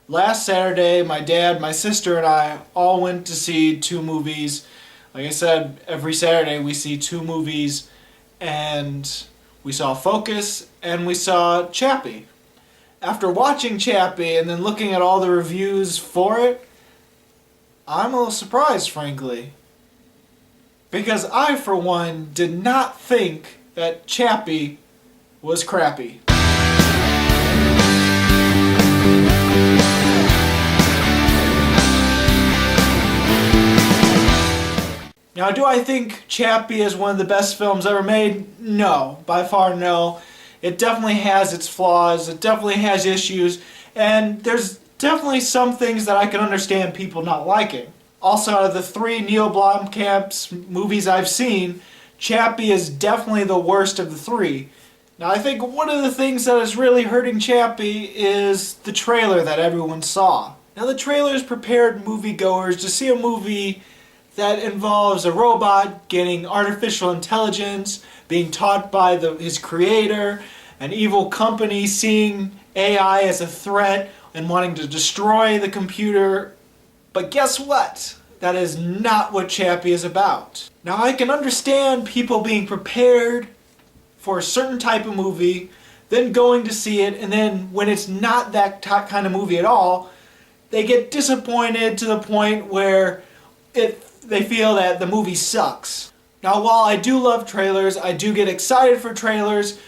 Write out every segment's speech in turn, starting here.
Last Saturday, my dad, my sister, and I all went to see two movies. Like I said, every Saturday we see two movies, and we saw Focus and we saw Chappie. After watching Chappie and then looking at all the reviews for it, I'm a little surprised, frankly. Because I, for one, did not think that Chappie was crappy. Now, do I think Chappie is one of the best films ever made? No, by far no. It definitely has its flaws, it definitely has issues, and there's definitely some things that I can understand people not liking. Also, out of the three Neil Blomkamp's movies I've seen, Chappie is definitely the worst of the three. Now, I think one of the things that is really hurting Chappie is the trailer that everyone saw. Now, the trailers prepared moviegoers to see a movie that involves a robot getting artificial intelligence, being taught by his creator, an evil company seeing AI as a threat and wanting to destroy the computer. But guess what? That is not what Chappie is about. Now, I can understand people being prepared for a certain type of movie, then going to see it, and then when it's not that kind of movie at all, they get disappointed to the point where they feel that the movie sucks. Now, while I do love trailers, I do get excited for trailers,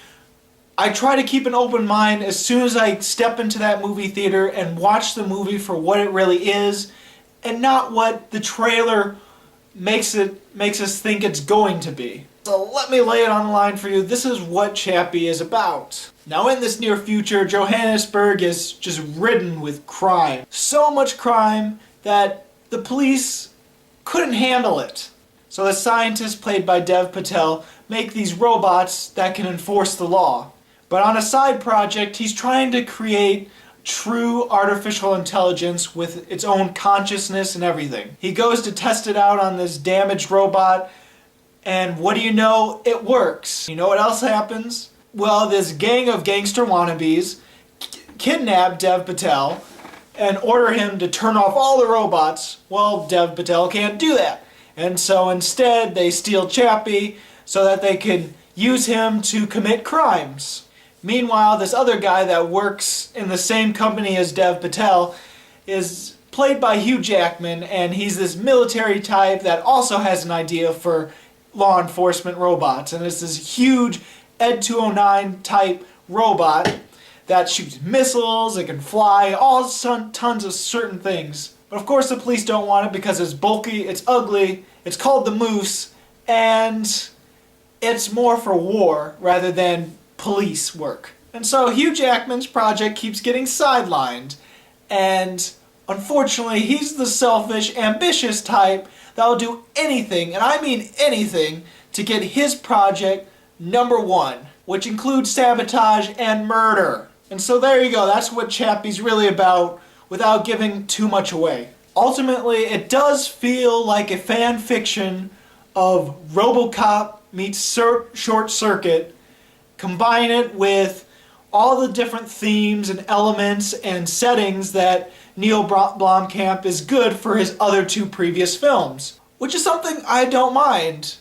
I try to keep an open mind as soon as I step into that movie theater and watch the movie for what it really is, and not what the trailer makes us think it's going to be. So let me lay it on the line for you. This is what Chappie is about. Now, in this near future, Johannesburg is just ridden with crime. So much crime that the police couldn't handle it. So the scientists, played by Dev Patel, make these robots that can enforce the law. But on a side project, he's trying to create true artificial intelligence with its own consciousness and everything. He goes to test it out on this damaged robot, and what do you know? It works. You know what else happens? Well, this gang of gangster wannabes kidnap Dev Patel and order him to turn off all the robots. Well, Dev Patel can't do that. And so instead they steal Chappie so that they can use him to commit crimes. Meanwhile, this other guy that works in the same company as Dev Patel is played by Hugh Jackman, and he's this military type that also has an idea for law enforcement robots. And it's this huge Ed 209 type robot that shoots missiles, it can fly, tons of certain things. But of course the police don't want it because it's bulky, it's ugly, it's called the Moose, and it's more for war rather than police work. And so Hugh Jackman's project keeps getting sidelined, and unfortunately he's the selfish, ambitious type that'll do anything, and I mean anything, to get his project number one, which includes sabotage and murder. And so there you go, that's what Chappie's really about, without giving too much away. Ultimately, it does feel like a fan fiction of RoboCop meets Short Circuit. Combine it with all the different themes and elements and settings that Neil Blomkamp is good for his other two previous films, which is something I don't mind.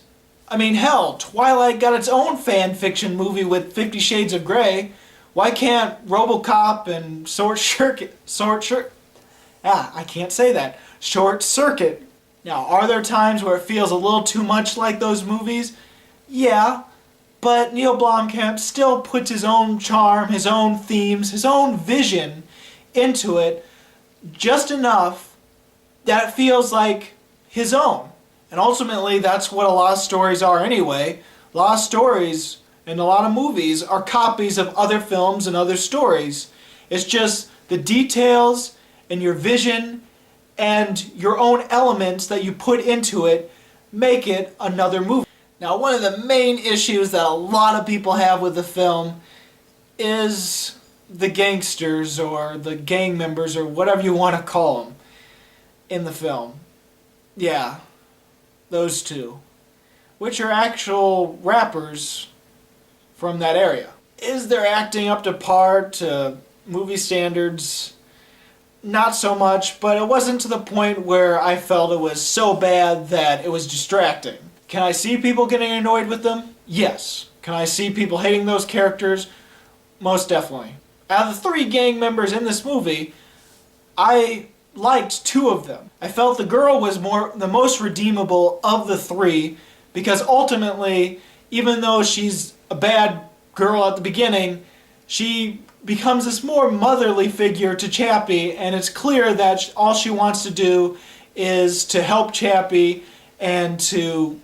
I mean, hell, Twilight got its own fan fiction movie with 50 Shades of Grey. Why can't RoboCop and I can't say that. Short Circuit. Now, are there times where it feels a little too much like those movies? Yeah, but Neil Blomkamp still puts his own charm, his own themes, his own vision into it, just enough that it feels like his own. And ultimately, that's what a lot of stories are anyway. A lot of stories and a lot of movies are copies of other films and other stories. It's just the details and your vision and your own elements that you put into it make it another movie. Now, one of the main issues that a lot of people have with the film is the gangsters or the gang members or whatever you want to call them in the film. Yeah, those two, which are actual rappers from that area. Is their acting up to par to movie standards? not so much, but it wasn't to the point where I felt it was so bad that it was distracting. Can I see people getting annoyed with them? Yes. Can I see people hating those characters? Most definitely. Out of the 3 gang members in this movie, I liked 2 of them. I felt the girl was the most redeemable of the 3, because ultimately, even though she's a bad girl at the beginning, she becomes this more motherly figure to Chappie, and it's clear that all she wants to do is to help Chappie and to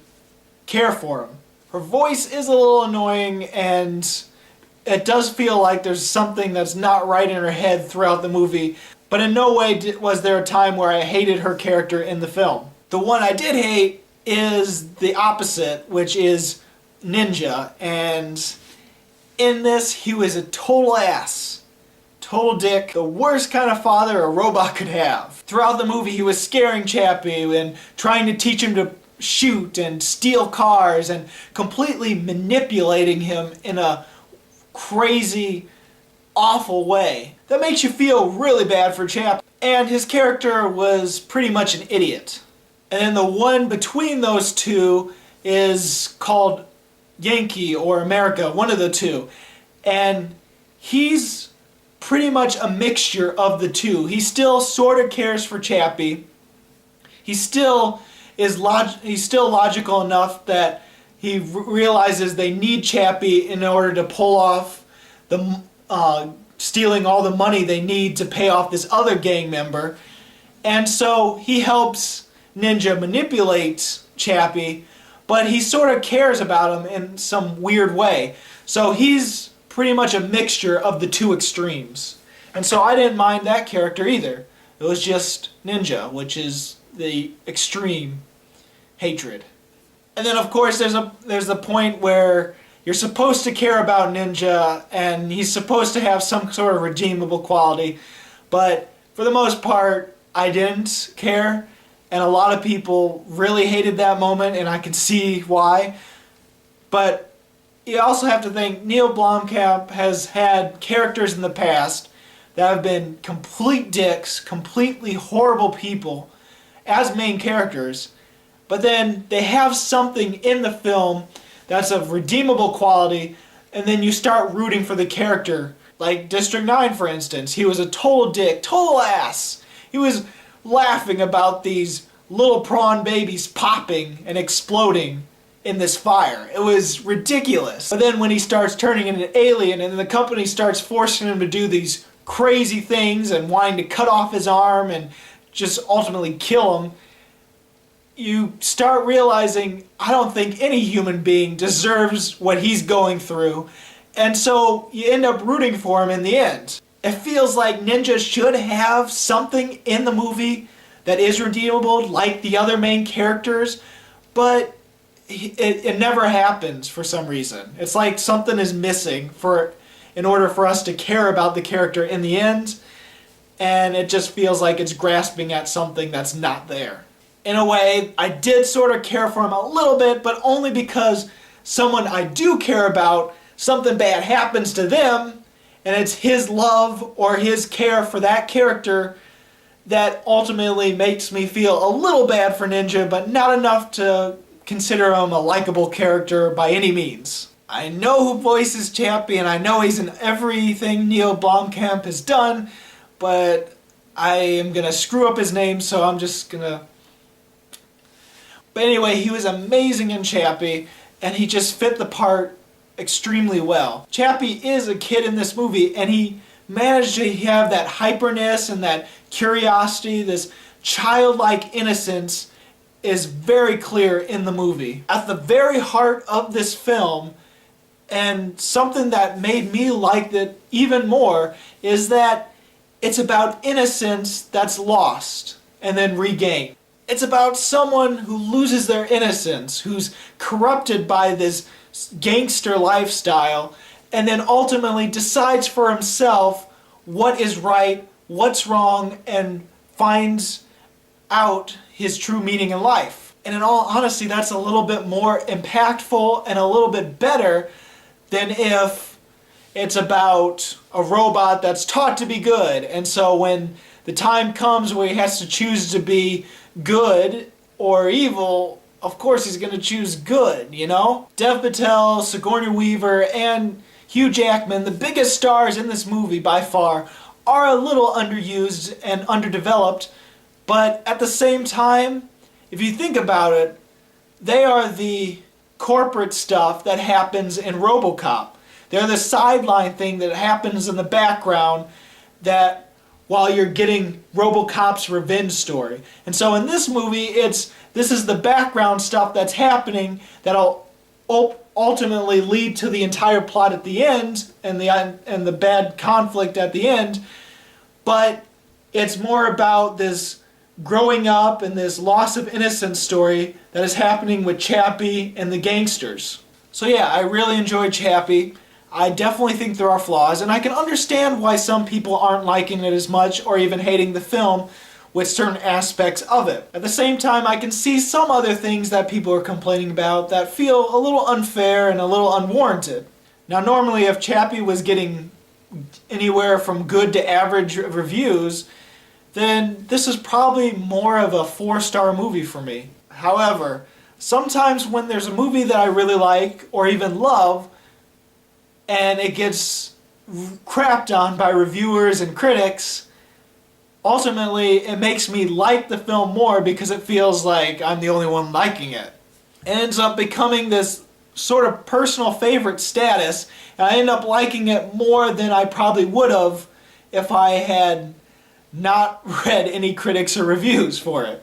care for him. Her voice is a little annoying, and it does feel like there's something that's not right in her head throughout the movie, but in no way was there a time where I hated her character in the film. The one I did hate is the opposite, which is Ninja, and in this, he was a total ass. Total dick. The worst kind of father a robot could have. Throughout the movie, he was scaring Chappie and trying to teach him to shoot and steal cars and completely manipulating him in a crazy, awful way. That makes you feel really bad for Chappie. And his character was pretty much an idiot. And then the one between those 2 is called Yankee or America, one of the 2. And he's pretty much a mixture of the 2. He still sort of cares for Chappie. He still is he's still logical enough that he realizes they need Chappie in order to pull off the stealing all the money they need to pay off this other gang member. And so he helps Ninja manipulate Chappie, but he sort of cares about him in some weird way. So he's pretty much a mixture of the 2 extremes. And so I didn't mind that character either. It was just Ninja, which is the extreme hatred. And then of course there's the point where you're supposed to care about Ninja and he's supposed to have some sort of redeemable quality, but for the most part I didn't care. And a lot of people really hated that moment, and I can see why. But you also have to think Neil Blomkamp has had characters in the past that have been complete dicks, completely horrible people as main characters, but then they have something in the film that's of redeemable quality, and then you start rooting for the character. Like District 9, for instance. He was a total dick, total ass. He was laughing about these little prawn babies popping and exploding in this fire. It was ridiculous. But then when he starts turning into an alien and the company starts forcing him to do these crazy things and wanting to cut off his arm and just ultimately kill him, you start realizing I don't think any human being deserves what he's going through, and so you end up rooting for him in the end. It feels like Ninja should have something in the movie that is redeemable like the other main characters, but it never happens for some reason. It's like something is missing in order for us to care about the character in the end, and it just feels like it's grasping at something that's not there. In a way, I did sort of care for him a little bit, but only because someone I do care about, something bad happens to them, and it's his love or his care for that character that ultimately makes me feel a little bad for Ninja, but not enough to consider him a likable character by any means. I know who voices Chappie, and I know he's in everything Neil Blomkamp has done, but I am going to screw up his name, so I'm just going to... But anyway, he was amazing in Chappie, and he just fit the part extremely well. Chappie is a kid in this movie, and he managed to have that hyperness and that curiosity, this childlike innocence is very clear in the movie. At the very heart of this film, and something that made me like it even more, is that it's about innocence that's lost and then regained. It's about someone who loses their innocence, who's corrupted by this gangster lifestyle, and then ultimately decides for himself what is right, what's wrong, and finds out his true meaning in life. And in all honesty, that's a little bit more impactful and a little bit better than if it's about a robot that's taught to be good. And so when the time comes where he has to choose to be good or evil, of course he's going to choose good, you know? Dev Patel, Sigourney Weaver, and Hugh Jackman, the biggest stars in this movie by far, are a little underused and underdeveloped, but at the same time, if you think about it, they are the corporate stuff that happens in RoboCop. They're the sideline thing that happens in the background that while you're getting RoboCop's revenge story. And so in this movie, this is the background stuff that's happening that'll ultimately lead to the entire plot at the end and the bad conflict at the end. But it's more about this growing up and this loss of innocence story that is happening with Chappie and the gangsters. So yeah, I really enjoyed Chappie. I definitely think there are flaws, and I can understand why some people aren't liking it as much or even hating the film with certain aspects of it. At the same time, I can see some other things that people are complaining about that feel a little unfair and a little unwarranted. Now normally if Chappie was getting anywhere from good to average reviews, then this is probably more of a 4-star movie for me. However, sometimes when there's a movie that I really like or even love, and it gets crapped on by reviewers and critics, ultimately it makes me like the film more because it feels like I'm the only one liking it. It ends up becoming this sort of personal favorite status, and I end up liking it more than I probably would have if I had not read any critics or reviews for it.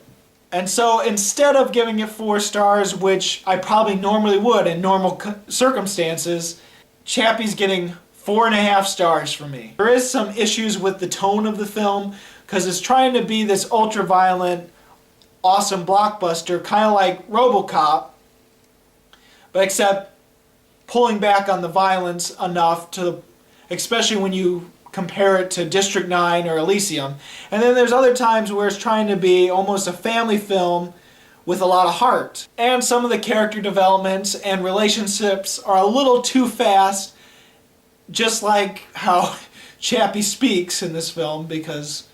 And so instead of giving it 4 stars, which I probably normally would in normal circumstances, Chappie's getting 4.5 stars for me. There is some issues with the tone of the film because it's trying to be this ultra-violent, awesome blockbuster, kind of like RoboCop, but except pulling back on the violence enough to, especially when you compare it to District 9 or Elysium. And then there's other times where it's trying to be almost a family film with a lot of heart. And some of the character developments and relationships are a little too fast, just like how Chappie speaks in this film, because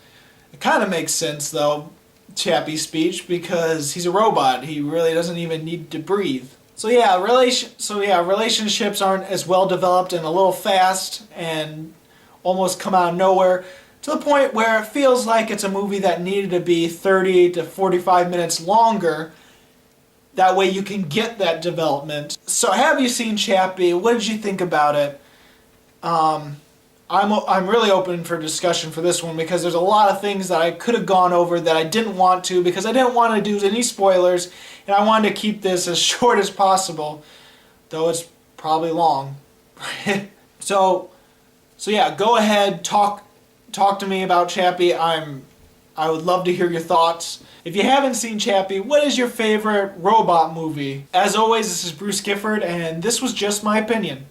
it kind of makes sense though, Chappie's speech, because he's a robot. He really doesn't even need to breathe. So yeah, relationships aren't as well developed and a little fast and almost come out of nowhere, to the point where it feels like it's a movie that needed to be 30 to 45 minutes longer. That way you can get that development. So have you seen Chappie? What did you think about it? I'm really open for discussion for this one because there's a lot of things that I could have gone over that I didn't want to because I didn't want to do any spoilers, and I wanted to keep this as short as possible, though it's probably long. So yeah, go ahead, talk to me about Chappie. I would love to hear your thoughts. If you haven't seen Chappie, what is your favorite robot movie? As always, this is Bruce Gifford, and this was Just My Opinion.